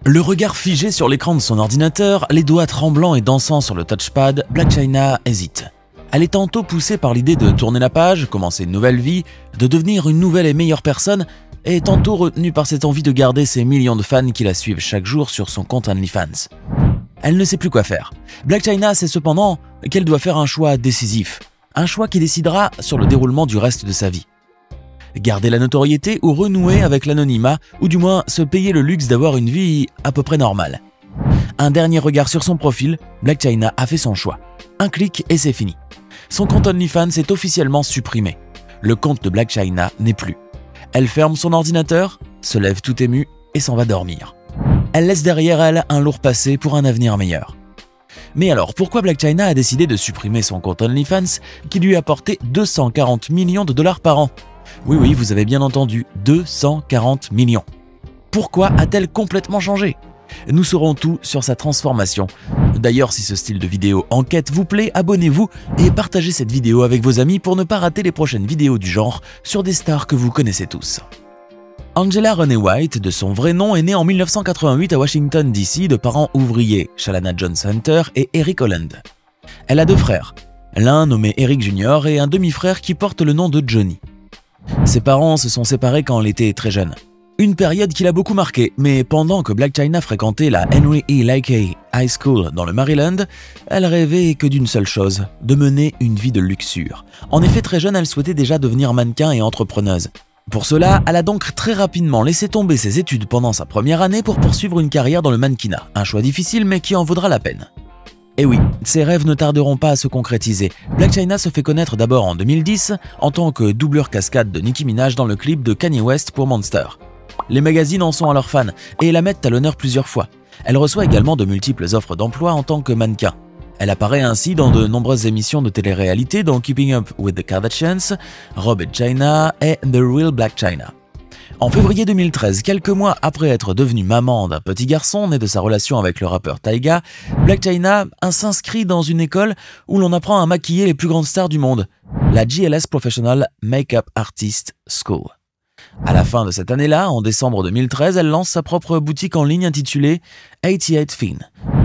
Le regard figé sur l'écran de son ordinateur, les doigts tremblants et dansant sur le touchpad, Blac Chyna hésite. Elle est tantôt poussée par l'idée de tourner la page, commencer une nouvelle vie, de devenir une nouvelle et meilleure personne, et tantôt retenue par cette envie de garder ses millions de fans qui la suivent chaque jour sur son compte OnlyFans. Elle ne sait plus quoi faire. Blac Chyna sait cependant qu'elle doit faire un choix décisif, un choix qui décidera sur le déroulement du reste de sa vie. Garder la notoriété ou renouer avec l'anonymat, ou du moins se payer le luxe d'avoir une vie à peu près normale. Un dernier regard sur son profil, Blac Chyna a fait son choix. Un clic et c'est fini. Son compte OnlyFans est officiellement supprimé. Le compte de Blac Chyna n'est plus. Elle ferme son ordinateur, se lève tout émue et s'en va dormir. Elle laisse derrière elle un lourd passé pour un avenir meilleur. Mais alors, pourquoi Blac Chyna a décidé de supprimer son compte OnlyFans qui lui apportait 240 millions de dollars par an? Oui, vous avez bien entendu, 240 millions. Pourquoi a-t-elle complètement changé? Nous saurons tout sur sa transformation. D'ailleurs, si ce style de vidéo enquête vous plaît, abonnez-vous et partagez cette vidéo avec vos amis pour ne pas rater les prochaines vidéos du genre sur des stars que vous connaissez tous. Angela Renee White, de son vrai nom, est née en 1988 à Washington DC de parents ouvriers, Shalana Jones Hunter et Eric Holland. Elle a deux frères, l'un nommé Eric Jr. et un demi-frère qui porte le nom de Johnny. Ses parents se sont séparés quand elle était très jeune. Une période qui l'a beaucoup marquée, mais pendant que Blac Chyna fréquentait la Henry E. Lakey High School dans le Maryland, elle rêvait que d'une seule chose, de mener une vie de luxure. En effet, très jeune, elle souhaitait déjà devenir mannequin et entrepreneuse. Pour cela, elle a donc très rapidement laissé tomber ses études pendant sa première année pour poursuivre une carrière dans le mannequinat. Un choix difficile mais qui en vaudra la peine. Et oui, ses rêves ne tarderont pas à se concrétiser. Blac Chyna se fait connaître d'abord en 2010 en tant que doublure cascade de Nicki Minaj dans le clip de Kanye West pour Monster. Les magazines en sont alors fans et la mettent à l'honneur plusieurs fois. Elle reçoit également de multiples offres d'emploi en tant que mannequin. Elle apparaît ainsi dans de nombreuses émissions de télé-réalité dont Keeping Up with the Kardashians, Rob & Chyna et The Real Blac Chyna. En février 2013, quelques mois après être devenue maman d'un petit garçon né de sa relation avec le rappeur Tyga, Blac Chyna s'inscrit dans une école où l'on apprend à maquiller les plus grandes stars du monde, la GLS Professional Makeup Artist School. À la fin de cette année-là, en décembre 2013, elle lance sa propre boutique en ligne intitulée 88 Fin,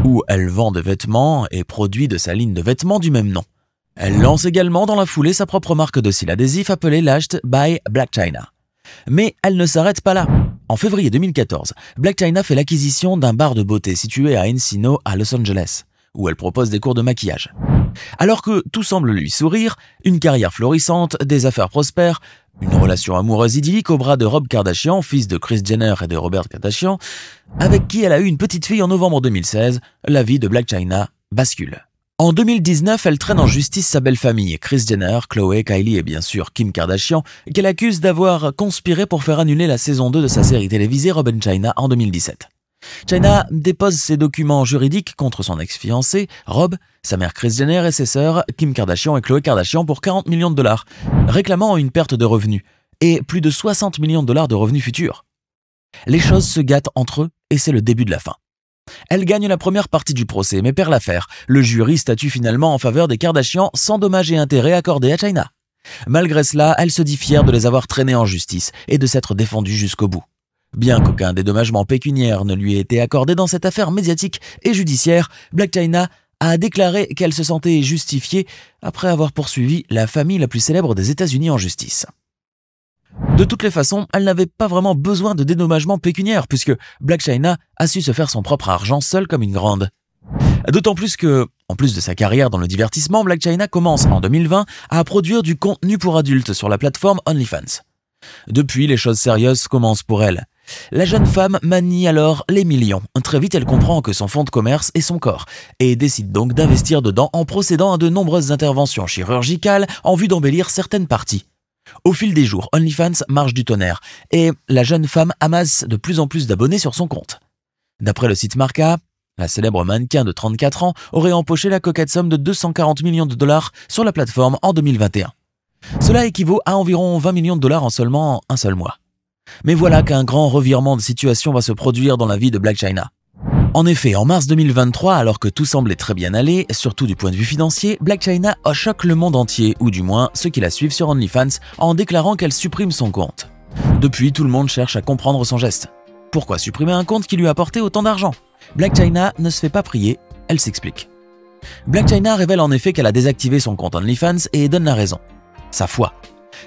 où elle vend des vêtements et produit de sa ligne de vêtements du même nom. Elle lance également dans la foulée sa propre marque de cils adhésifs appelée Lashed by Blac Chyna. Mais elle ne s'arrête pas là. En février 2014, Blac Chyna fait l'acquisition d'un bar de beauté situé à Encino à Los Angeles, où elle propose des cours de maquillage. Alors que tout semble lui sourire, une carrière florissante, des affaires prospères, une relation amoureuse idyllique au bras de Rob Kardashian, fils de Kris Jenner et de Robert Kardashian, avec qui elle a eu une petite fille en novembre 2016, la vie de Blac Chyna bascule. En 2019, elle traîne en justice sa belle famille, Kris Jenner, Khloé, Kylie et bien sûr Kim Kardashian, qu'elle accuse d'avoir conspiré pour faire annuler la saison 2 de sa série télévisée Rob & Chyna en 2017. Chyna dépose ses documents juridiques contre son ex-fiancé, Rob, sa mère Kris Jenner et ses sœurs Kim Kardashian et Khloé Kardashian pour 40 millions de dollars, réclamant une perte de revenus et plus de 60 millions de dollars de revenus futurs. Les choses se gâtent entre eux et c'est le début de la fin. Elle gagne la première partie du procès mais perd l'affaire. Le jury statue finalement en faveur des Kardashians sans dommages et intérêts accordés à Chyna. Malgré cela, elle se dit fière de les avoir traînés en justice et de s'être défendue jusqu'au bout. Bien qu'aucun dédommagement pécuniaire ne lui ait été accordé dans cette affaire médiatique et judiciaire, Blac Chyna a déclaré qu'elle se sentait justifiée après avoir poursuivi la famille la plus célèbre des États-Unis en justice. De toutes les façons, elle n'avait pas vraiment besoin de dédommagement pécuniaire puisque Blac Chyna a su se faire son propre argent seule comme une grande. D'autant plus que, en plus de sa carrière dans le divertissement, Blac Chyna commence en 2020 à produire du contenu pour adultes sur la plateforme OnlyFans. Depuis, les choses sérieuses commencent pour elle. La jeune femme manie alors les millions. Très vite, elle comprend que son fonds de commerce est son corps et décide donc d'investir dedans en procédant à de nombreuses interventions chirurgicales en vue d'embellir certaines parties. Au fil des jours, OnlyFans marche du tonnerre et la jeune femme amasse de plus en plus d'abonnés sur son compte. D'après le site Marca, la célèbre mannequin de 34 ans aurait empoché la coquette somme de 240 millions de dollars sur la plateforme en 2021. Cela équivaut à environ 20 millions de dollars en seulement un seul mois. Mais voilà qu'un grand revirement de situation va se produire dans la vie de Blac Chyna. En effet, en mars 2023, alors que tout semblait très bien aller, surtout du point de vue financier, Blac Chyna choque le monde entier, ou du moins ceux qui la suivent sur OnlyFans, en déclarant qu'elle supprime son compte. Depuis, tout le monde cherche à comprendre son geste. Pourquoi supprimer un compte qui lui apportait autant d'argent? Blac Chyna ne se fait pas prier, elle s'explique. Blac Chyna révèle en effet qu'elle a désactivé son compte OnlyFans et donne la raison. Sa foi.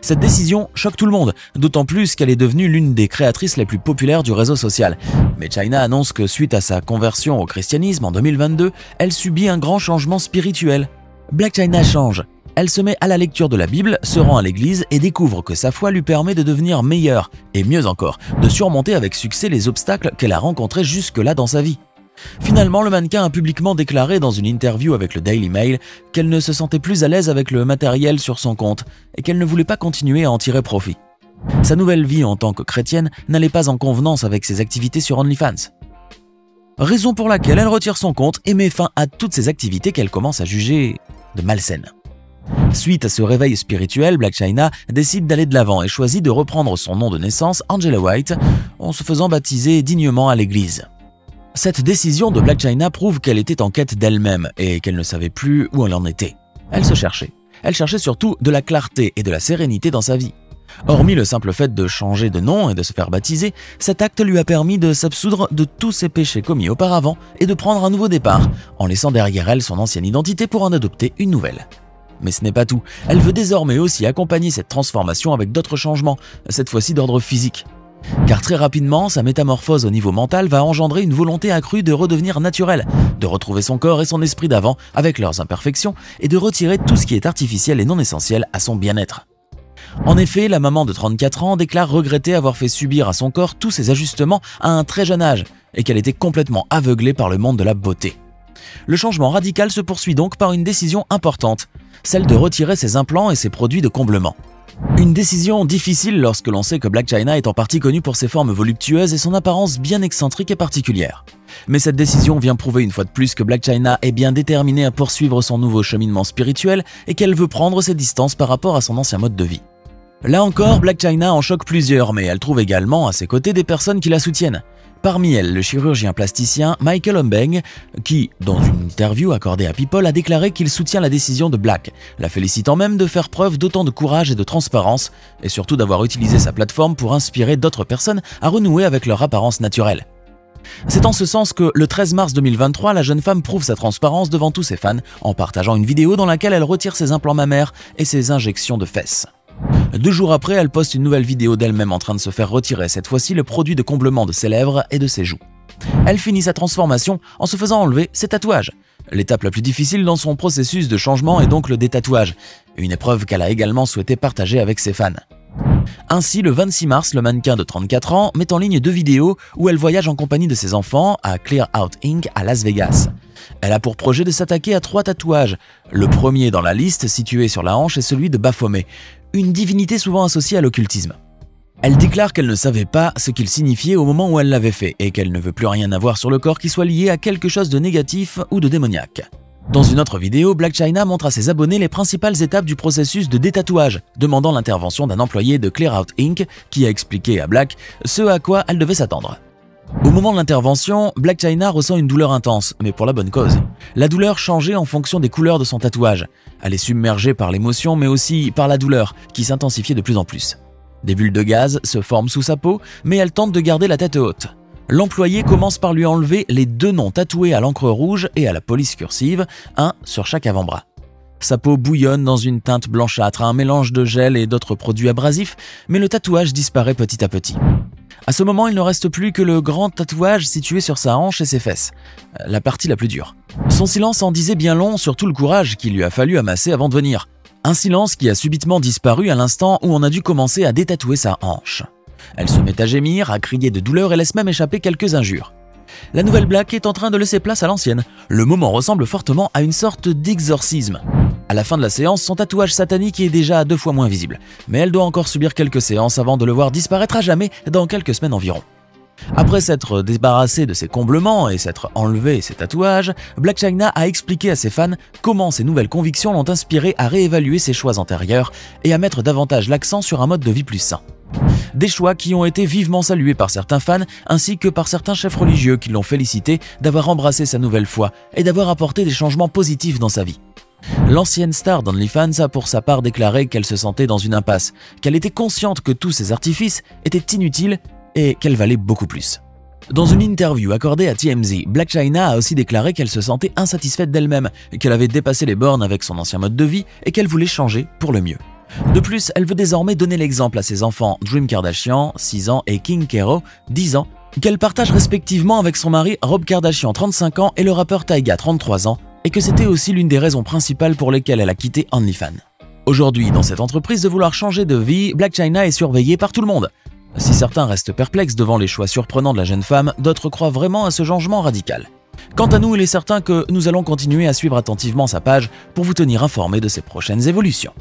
Cette décision choque tout le monde, d'autant plus qu'elle est devenue l'une des créatrices les plus populaires du réseau social. Mais Chyna annonce que suite à sa conversion au christianisme en 2022, elle subit un grand changement spirituel. Blac Chyna change. Elle se met à la lecture de la Bible, se rend à l'église et découvre que sa foi lui permet de devenir meilleure, et mieux encore, de surmonter avec succès les obstacles qu'elle a rencontrés jusque-là dans sa vie. Finalement, le mannequin a publiquement déclaré dans une interview avec le Daily Mail qu'elle ne se sentait plus à l'aise avec le matériel sur son compte et qu'elle ne voulait pas continuer à en tirer profit. Sa nouvelle vie en tant que chrétienne n'allait pas en convenance avec ses activités sur OnlyFans. Raison pour laquelle elle retire son compte et met fin à toutes ses activités qu'elle commence à juger de malsaines. Suite à ce réveil spirituel, Blac Chyna décide d'aller de l'avant et choisit de reprendre son nom de naissance, Angela White, en se faisant baptiser dignement à l'église. Cette décision de Blac Chyna prouve qu'elle était en quête d'elle-même et qu'elle ne savait plus où elle en était. Elle se cherchait. Elle cherchait surtout de la clarté et de la sérénité dans sa vie. Hormis le simple fait de changer de nom et de se faire baptiser, cet acte lui a permis de s'absoudre de tous ses péchés commis auparavant et de prendre un nouveau départ, en laissant derrière elle son ancienne identité pour en adopter une nouvelle. Mais ce n'est pas tout, elle veut désormais aussi accompagner cette transformation avec d'autres changements, cette fois-ci d'ordre physique. Car très rapidement, sa métamorphose au niveau mental va engendrer une volonté accrue de redevenir naturelle, de retrouver son corps et son esprit d'avant avec leurs imperfections et de retirer tout ce qui est artificiel et non essentiel à son bien-être. En effet, la maman de 34 ans déclare regretter avoir fait subir à son corps tous ces ajustements à un très jeune âge et qu'elle était complètement aveuglée par le monde de la beauté. Le changement radical se poursuit donc par une décision importante, celle de retirer ses implants et ses produits de comblement. Une décision difficile lorsque l'on sait que Blac Chyna est en partie connue pour ses formes voluptueuses et son apparence bien excentrique et particulière. Mais cette décision vient prouver une fois de plus que Blac Chyna est bien déterminée à poursuivre son nouveau cheminement spirituel et qu'elle veut prendre ses distances par rapport à son ancien mode de vie. Là encore, Blac Chyna en choque plusieurs, mais elle trouve également à ses côtés des personnes qui la soutiennent. Parmi elles, le chirurgien plasticien Michael Humbeng, qui, dans une interview accordée à People, a déclaré qu'il soutient la décision de Blac, la félicitant même de faire preuve d'autant de courage et de transparence, et surtout d'avoir utilisé sa plateforme pour inspirer d'autres personnes à renouer avec leur apparence naturelle. C'est en ce sens que, le 13 mars 2023, la jeune femme prouve sa transparence devant tous ses fans, en partageant une vidéo dans laquelle elle retire ses implants mammaires et ses injections de fesses. 2 jours après, elle poste une nouvelle vidéo d'elle-même en train de se faire retirer cette fois-ci le produit de comblement de ses lèvres et de ses joues. Elle finit sa transformation en se faisant enlever ses tatouages. L'étape la plus difficile dans son processus de changement est donc le détatouage, une épreuve qu'elle a également souhaité partager avec ses fans. Ainsi, le 26 mars, le mannequin de 34 ans met en ligne 2 vidéos où elle voyage en compagnie de ses enfants à Clear Out Inc. à Las Vegas. Elle a pour projet de s'attaquer à 3 tatouages. Le premier dans la liste, situé sur la hanche, est celui de Baphomet, une divinité souvent associée à l'occultisme. Elle déclare qu'elle ne savait pas ce qu'il signifiait au moment où elle l'avait fait et qu'elle ne veut plus rien avoir sur le corps qui soit lié à quelque chose de négatif ou de démoniaque. Dans une autre vidéo, Blac Chyna montre à ses abonnés les principales étapes du processus de détatouage, demandant l'intervention d'un employé de Clear Out Inc. qui a expliqué à Blac ce à quoi elle devait s'attendre. Au moment de l'intervention, Blac Chyna ressent une douleur intense, mais pour la bonne cause. La douleur changeait en fonction des couleurs de son tatouage. Elle est submergée par l'émotion, mais aussi par la douleur, qui s'intensifiait de plus en plus. Des bulles de gaz se forment sous sa peau, mais elle tente de garder la tête haute. L'employé commence par lui enlever les 2 noms tatoués à l'encre rouge et à la police cursive, un sur chaque avant-bras. Sa peau bouillonne dans une teinte blanchâtre, un mélange de gel et d'autres produits abrasifs, mais le tatouage disparaît petit à petit. À ce moment, il ne reste plus que le grand tatouage situé sur sa hanche et ses fesses, la partie la plus dure. Son silence en disait bien long sur tout le courage qu'il lui a fallu amasser avant de venir. Un silence qui a subitement disparu à l'instant où on a dû commencer à détatouer sa hanche. Elle se met à gémir, à crier de douleur et laisse même échapper quelques injures. La nouvelle Blac est en train de laisser place à l'ancienne. Le moment ressemble fortement à une sorte d'exorcisme. À la fin de la séance, son tatouage satanique est déjà 2 fois moins visible, mais elle doit encore subir quelques séances avant de le voir disparaître à jamais dans quelques semaines environ. Après s'être débarrassée de ses comblements et s'être enlevé ses tatouages, Blac Chyna a expliqué à ses fans comment ses nouvelles convictions l'ont inspiré à réévaluer ses choix antérieurs et à mettre davantage l'accent sur un mode de vie plus sain. Des choix qui ont été vivement salués par certains fans ainsi que par certains chefs religieux qui l'ont félicité d'avoir embrassé sa nouvelle foi et d'avoir apporté des changements positifs dans sa vie. L'ancienne star d'OnlyFans a pour sa part déclaré qu'elle se sentait dans une impasse, qu'elle était consciente que tous ces artifices étaient inutiles et qu'elle valait beaucoup plus. Dans une interview accordée à TMZ, Blac Chyna a aussi déclaré qu'elle se sentait insatisfaite d'elle-même, qu'elle avait dépassé les bornes avec son ancien mode de vie et qu'elle voulait changer pour le mieux. De plus, elle veut désormais donner l'exemple à ses enfants Dream Kardashian, 6 ans, et King Kero, 10 ans, qu'elle partage respectivement avec son mari Rob Kardashian, 35 ans, et le rappeur Tyga, 33 ans, et que c'était aussi l'une des raisons principales pour lesquelles elle a quitté OnlyFans. Aujourd'hui, dans cette entreprise de vouloir changer de vie, Blac Chyna est surveillée par tout le monde. Si certains restent perplexes devant les choix surprenants de la jeune femme, d'autres croient vraiment à ce changement radical. Quant à nous, il est certain que nous allons continuer à suivre attentivement sa page pour vous tenir informés de ses prochaines évolutions.